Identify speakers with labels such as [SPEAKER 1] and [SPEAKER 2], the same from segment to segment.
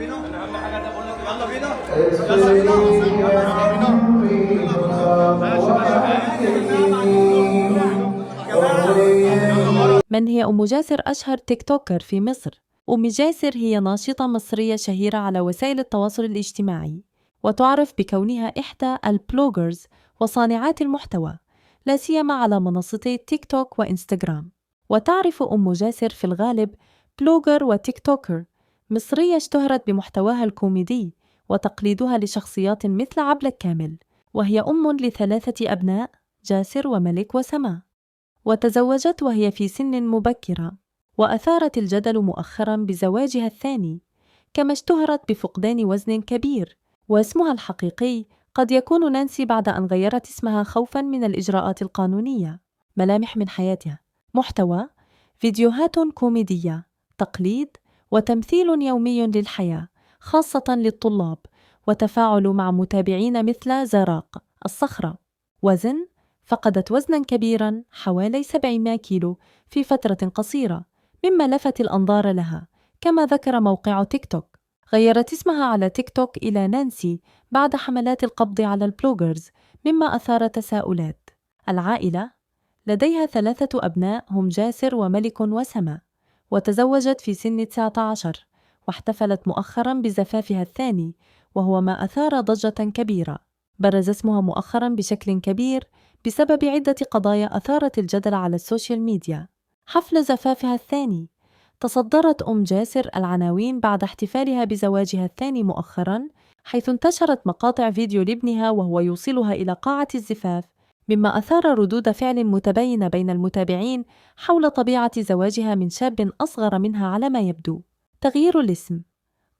[SPEAKER 1] بينا. انا اهم حاجه ده بقول لك يلا بينا. يلا بينا.
[SPEAKER 2] من هي أم جاسر أشهر تيك توكر في مصر؟ أم جاسر هي ناشطة مصرية شهيرة على وسائل التواصل الاجتماعي، وتعرف بكونها إحدى البلوجرز وصانعات المحتوى، لا سيما على منصتي تيك توك وإنستغرام. وتعرف أم جاسر في الغالب بلوجر وتيك توكر مصرية اشتهرت بمحتواها الكوميدي وتقليدها لشخصيات مثل عبلة كامل، وهي أم ل3 أبناء، جاسر وملك وسما. وتزوجت وهي في سن مبكرة، وأثارت الجدل مؤخرا بزواجها الثاني، كما اشتهرت بفقدان وزن كبير، واسمها الحقيقي قد يكون نانسي بعد أن غيرت اسمها خوفا من الإجراءات القانونية. ملامح من حياتها: محتوى: فيديوهات كوميدية، تقليد، وتمثيل يومي للحياة خاصة للطلاب، وتفاعل مع متابعين مثل زراق الصخرة. وزن: فقدت وزناً كبيراً حوالي 700 كيلو في فترة قصيرة، مما لفت الأنظار لها. كما ذكر موقع تيك توك، غيرت اسمها على تيك توك إلى نانسي بعد حملات القبض على البلوجرز، مما أثار تساؤلات. العائلة: لديها 3 أبناء هم جاسر وملك وسما، وتزوجت في سن 19، واحتفلت مؤخراً بزفافها الثاني، وهو ما أثار ضجة كبيرة. برز اسمها مؤخراً بشكل كبير بسبب عدة قضايا أثارت الجدل على السوشيال ميديا. حفل زفافها الثاني: تصدرت أم جاسر العناوين بعد احتفالها بزواجها الثاني مؤخراً، حيث انتشرت مقاطع فيديو لابنها وهو يوصلها إلى قاعة الزفاف، مما أثار ردود فعل متباينة بين المتابعين حول طبيعة زواجها من شاب أصغر منها على ما يبدو. تغيير الاسم: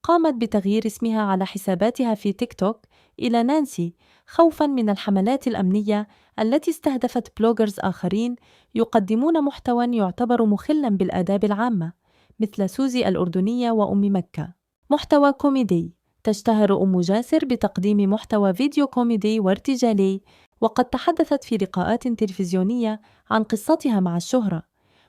[SPEAKER 2] قامت بتغيير اسمها على حساباتها في تيك توك إلى نانسي خوفاً من الحملات الأمنية التي استهدفت بلوجرز آخرين يقدمون محتوى يعتبر مخلاً بالآداب العامة، مثل سوزي الأردنية وأم مكة. محتوى كوميدي: تشتهر أم جاسر بتقديم محتوى فيديو كوميدي وارتجالي، وقد تحدثت في لقاءات تلفزيونية عن قصتها مع الشهرة،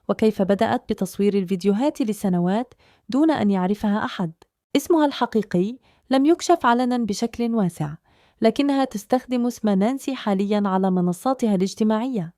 [SPEAKER 2] وكيف بدأت بتصوير الفيديوهات لسنوات دون أن يعرفها أحد. اسمها الحقيقي لم يكشف علناً بشكل واسع، لكنها تستخدم اسم نانسي حالياً على منصاتها الاجتماعية.